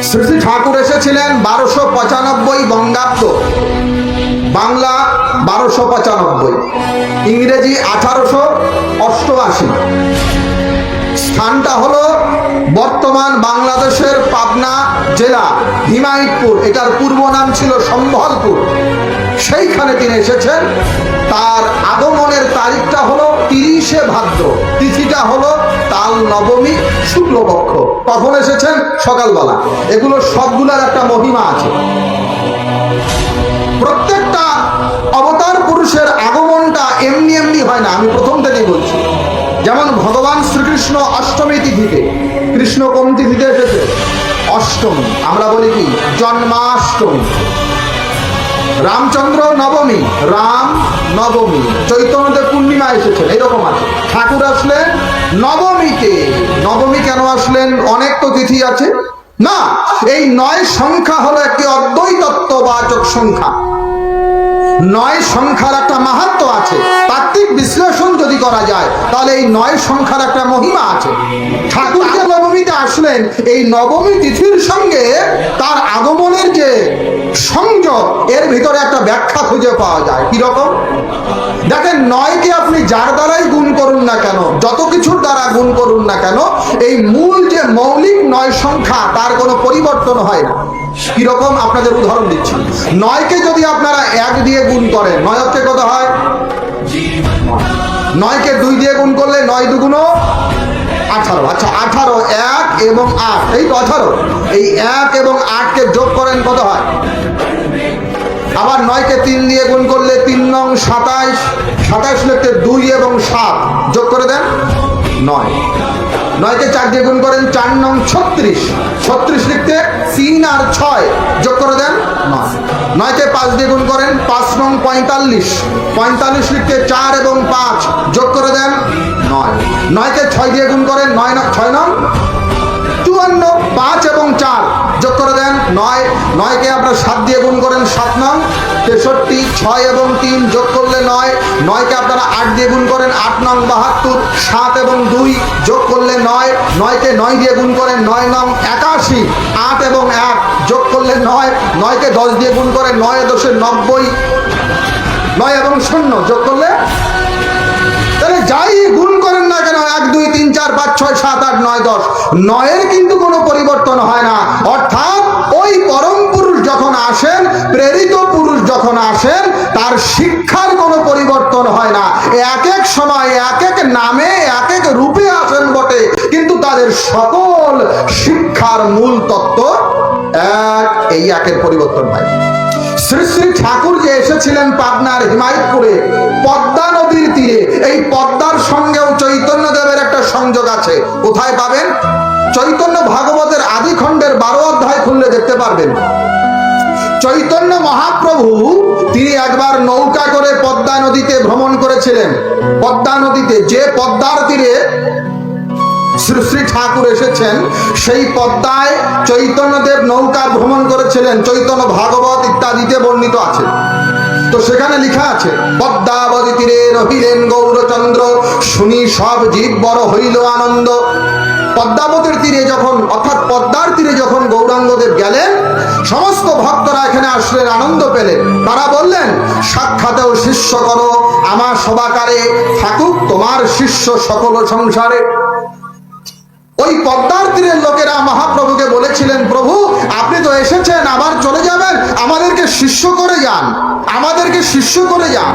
শ্রী শ্রী ঠাকুর এসেছিলেন 1295 বঙ্গাব্দ, বাংলা 1295, ইংরেজি 1888। স্থানটা হলো বর্তমান বাংলাদেশের পাবনা জেলা হিমায়তপুর, এটার পূর্ব নাম ছিল সম্বলপুর। সেইখানে তিনি এসেছেন। তার আগমনের তারিখটা হলো 30শে ভাদ্র, তিথিটা হলো তাল নবমী শুক্লপক্ষ। কখন এসেছেন? সকালবেলা। এগুলো সবগুলোর একটা মহিমা আছে। প্রত্যেকটা অবতার পুরুষের আগমনটা এমনি এমনি হয় না, আমি প্রথম থেকেই বলছি। যেমন ভগবান শ্রীকৃষ্ণ অষ্টমী তিথিতে, কৃষ্ণ কোন তিথিতে এসেছে? অষ্টমী, আমরা বলি কি জন্মাষ্টমী। রামচন্দ্র নবমী, রাম নবমী। চৈতন্যদেব পূর্ণিমা এসেছেন, এইরকম আছে। ঠাকুর আসলেন নবমীতে। নবমী কেন আসলেন? অনেক তো তিথি আছে না। এই 9 সংখ্যা হলো একটি অদ্বৈতত্ববাচক সংখ্যা। 9 সংখ্যার একটা মাহাত্ম্য আছে। তাত্ত্বিক বিশ্লেষণ যদি করা যায় তাহলে এই 9 সংখ্যার একটা মহিমা আছে। ঠাকুর যে নবমীতে আসলেন, এই নবমী তিথির সঙ্গে তার আগমনের যে সংযোগ, এর ভিতরে একটা ব্যাখ্যা খুঁজে পাওয়া যায়। কি রকম? দেখেন, 9কে আপনি যার দ্বারাই গুণ করুন না কেন, যত কিছুর দ্বারা গুণ করুন না কেন, এই মূল যে মৌলিক 9 সংখ্যা তার কোনো পরিবর্তন হয় না। কিরকম? আপনাদের উদাহরণ দিচ্ছি। 9কে যদি আপনারা 1 দিয়ে গুণ করেন, 9 হচ্ছে কত হয়? 9কে 2 দিয়ে গুণ করলে 9 দুগুণ 18। আচ্ছা, 18, 1 এবং 8, এই তো 18। এই 1 এবং 8কে যোগ করেন, কত হয়? আবার 9কে 3 দিয়ে গুণ করলে 3 নং 27, 27 লিখতে 2 এবং 7 যোগ করে দেন 9। 9কে 4 দিয়ে গুণ করেন 4 নং 36, 36 লিখতে 3 আর 6 যোগ করে দেন 9। 9কে 5 দিয়ে গুণ করেন 5 নং 45, 45 লিখতে 4 এবং 5 যোগ করে দেন 9। 9কে 6 দিয়ে গুণ করেন 6 নং 54, 5 এবং 4 যোগ করে দেন 9। 9কে আপনার 7 দিয়ে গুণ করেন 7 নং 63, 6 এবং 3 যোগ করলে 9। 9কে আপনারা 8 দিয়ে গুণ করেন 8 নং 72, 7 এবং 2 যোগ করলে 9। 9কে 9 দিয়ে গুণ করেন 9 নং 81, 8 এবং 1 যোগ করলে 9। 9কে 10 দিয়ে গুণ করেন 9 10 90, 9 এবং 0 যোগ করলে। তাহলে যাই গুণ করেন না কেন, 1 2 3 4 5 6 7 8 9 10, 9-এর কিন্তু কোনো পরিবর্তন হয় না। অর্থাৎ ওই পরম পুরুষ যখন আসেন, প্রেরিত পুরুষ যখন আসেন, তার শিক্ষার কোনো পরিবর্তন হয় না। এক এক সময় এক এক নামে এক এক রূপে আসেন বটে, কিন্তু তাদের সকল শিক্ষার মূল তত্ত্ব এক, এই একের পরিবর্তন হয়। শ্রী শ্রী ঠাকুর যে এসেছিলেন পাবনার হিমায়তপুরে পদ্মা নদীর তীরে, এই পদ্মার সঙ্গেও চৈতন্য দেবের একটা সংযোগ আছে। কোথায় পাবেন? চৈতন্য ভাগবতের আদি খণ্ডের 12 অধ্যায় খুললে দেখতে পারবেন। চৈতন্য মহাপ্রভু তিনি একবার নৌকা করে পদ্মা নদীতে ভ্রমণ করেছিলেন। পদ্মা নদীতে, যে পদ্মার তীরে শ্রী শ্রী ঠাকুর এসেছেন, সেই পদ্মায় চৈতন্যদেব নৌকা ভ্রমণ করেছিলেন। চৈতন্য ভাগবত ইত্যাদিতে বর্ণিত আছে। তো সেখানে লেখা আছে, পদ্মাবতী তীরে রহিলেন গৌরচন্দ্র, শুনি সব জীব বড় হইল আনন্দ। পদ্মাবতীর তীরে যখন, অর্থাৎ পদ্মার তীরে যখন গৌরাঙ্গদেব গেলেন, সমস্ত ভক্তরা এখানে আসলেন, আনন্দ পেলেন। তারা বললেন, সাক্ষাতেও শিষ্য করো আমার সবাকারে, থাকুক তোমার শিষ্য সকল সংসারে। ওই পদ্মার তীরের লোকেরা মহাপ্রভুকে বলেছিলেন, প্রভু আপনি তো এসেছেন, আবার চলে যাবেন, আমাদেরকে শিষ্য করে যান, আমাদেরকে শিষ্য করে যান।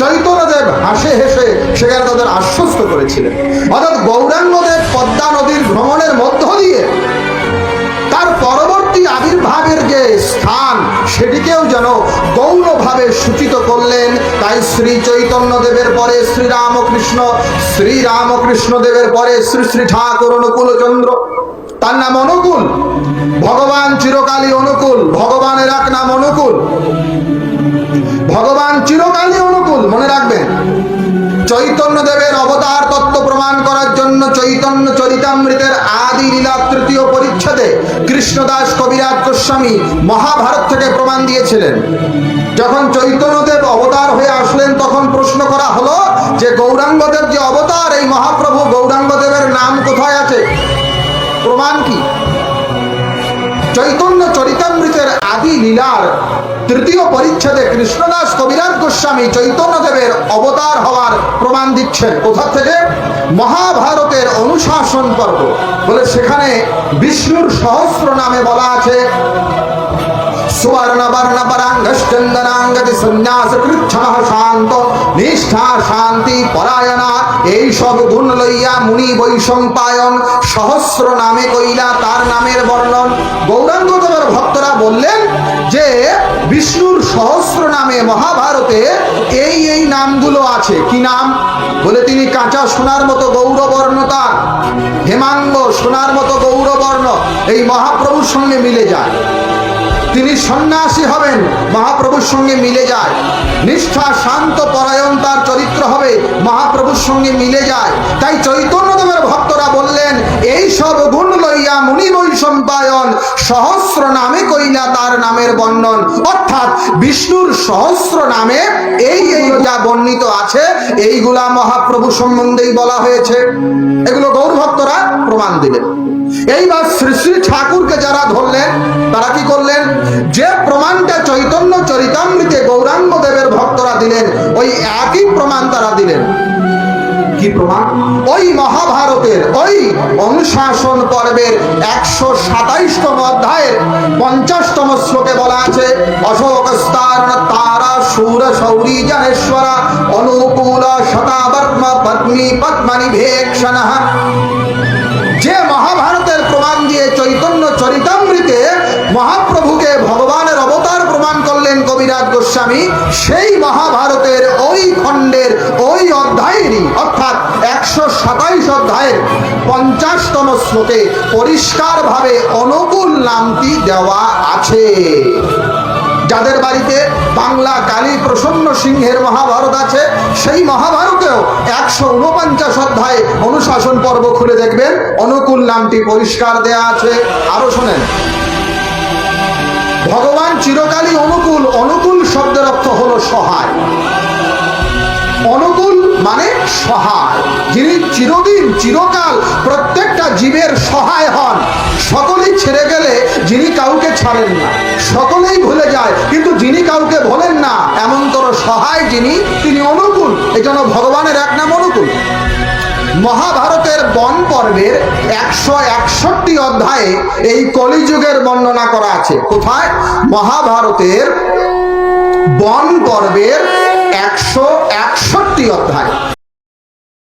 চৈতন্যদেব হাসে হেসে সেখানে তাদের আশ্বস্ত করেছিলেন। অর্থাৎ গৌরাঙ্গদেব পদ্মা নদীর ভ্রমণের মধ্য দিয়ে তার পরবর্তী আবির্ভাবের যে স্থান, সেটিকেও যেন গৌরভাবে সূচিত করলেন। তাই শ্রী চৈতন্য দেবের পরে শ্রীরামকৃষ্ণ, শ্রীরামকৃষ্ণ দেবের পরে শ্রী শ্রী ঠাকুর অনুকূলচন্দ্র। তার নাম অনুকূল। ভগবান চিরকালই অনুকূল। ভগবানের এক নাম অনুকূল। ভগবান চিরকালই অনুকূল, মনে রাখবেন। চৈতন্য দেবের অবতার তত্ত্ব প্রমাণ করার জন্য চৈতন্য চরিতামৃতের আদি লীলা 3য় পরিচ্ছেদে কৃষ্ণদাস কবিরাজ গোস্বামী মহাভারত থেকে প্রমাণ দিয়েছিলেন। যখন চৈতন্যদেব অবতার হয়ে আসলেন, তখন প্রশ্ন করা হলো যে গৌরাঙ্গদেব যে অবতার, এই মহাপ্রভু গৌরাঙ্গদেবের নাম কোথায় আছে, প্রমাণ কি? চৈতন্য চরিতামৃতের আদি লীলার তৃতীয় পরিচ্ছেদে কৃষ্ণদাস কবিরাজ গোস্বামী চৈতন্যদেবের অবতার হওয়ার প্রমাণ দিচ্ছেন। কোথা থেকে? মহাভারতের অনুশাসন পর্ব বলে সেখানে বিষ্ণুর সহস্র নামে বলা আছে সুবর্ণ বর্ণ পরাঙ্গশ্চন্দনাঙ্গতি সন্ন্যাস কৃচ্ছমঃ শান্ত নিষ্ঠা শান্তি পরায়ণা এই সব গুণ লইয়া মুনি বৈশম্পায়ন সহস্র নামে কইলা তার নামের বর্ণন। গৌরাঙ্গদেবের ভক্তরা বললেন যে বিষ্ণুর সহস্র নামে মহাভারতে এই নামগুলো আছে। কি নাম? বলে তিনি কাঁচা সোনার মতো গৌরবর্ণ, তার হেমাঙ্গ সোনার মতো গৌরবর্ণ, এই মহাপ্রভুর সঙ্গে মিলে যায়। তিনি সন্ন্যাসী হবেন, মহাপ্রভুর সঙ্গে মিলে যায়। নিষ্ঠা শান্ত পরায়ণ তার চরিত্র হবে, মহাপ্রভুর সঙ্গে মিলে যায়। তাই চৈতন্যদেবের ভক্তরা বললেন এই সব গুণ লইয়া মুনি বৈশম্পায়ন সহস্র নামে কইলা তার নামের বর্ণন। অর্থাৎ বিষ্ণুর সহস্র নামে এই যা বর্ণিত আছে এইগুলা মহাপ্রভু সম্বন্ধেই বলা হয়েছে। এগুলো গৌর ভক্তরা প্রমাণ দিলেন। এইবার শ্রী শ্রী ঠাকুরকে যারা ধরলেন তারা কি করলেন? যে প্রমাণটা চৈতন্য চরিতামৃতে গৌরাঙ্গ দেবের ভক্তরা দিলেন ওই একই প্রমাণ তারা দিলেন। কি প্রমাণ? ওই মহাভারতের ওই অনুশাসন পর্বের 127তম অধ্যায়ের 50তম শ্লোকে বলা আছে অশোকস্তার তারা শূর শৌরী জনেশ্বরা অনুকূল শতাবর্ম পদ্মী পদ্মনি ভেক্ষণঃ। যে মহাভারতের প্রমাণ দিয়ে চৈতন্য চরিতামৃতে মহাপ্রভুকে ভগবানের অবতার প্রমাণ করলেন কবিরাজ গোস্বামী, সেই মহাভারতের ওই খণ্ডের ওই অধ্যায়েরই অর্থাৎ 127 অধ্যায়ের 50তম শ্লোকে পরিষ্কারভাবে অনুকূল নামটি দেওয়া আছে। যাদের বাড়িতে বাংলা কালী প্রসন্ন সিংহের মহাভারত আছে সেই মহাভারতেও 149 অধ্যায় অনুশাসন পর্ব খুলে দেখবেন অনুকূল নামটি পরিষ্কার দেয়া আছে। আরো শোনেন, ভগবান চিরকালই অনুকূল। অনুকূল শব্দের অর্থ হলো সহায়। অনুকূল মানে সহায়, যিনি চিরদিন চিরকাল প্রত্যেকটা জীবের সহায় হন। সকলেই ছেড়ে গেলে যিনি কাউকে ছাড়েন না, সকলেই ভুলে যায় কিন্তু যিনি কাউকে ভোলেন না এমনতর সহায় যিনি, তিনি অনুকূল। এই জন্য ভগবানের এক নাম অনুকূল। মহাভারতের বন পর্বের 161 অধ্যায়ে এই কলিযুগের বর্ণনা করা আছে। কোথায়? মহাভারতের বন পর্বের 161 অধ্যায়।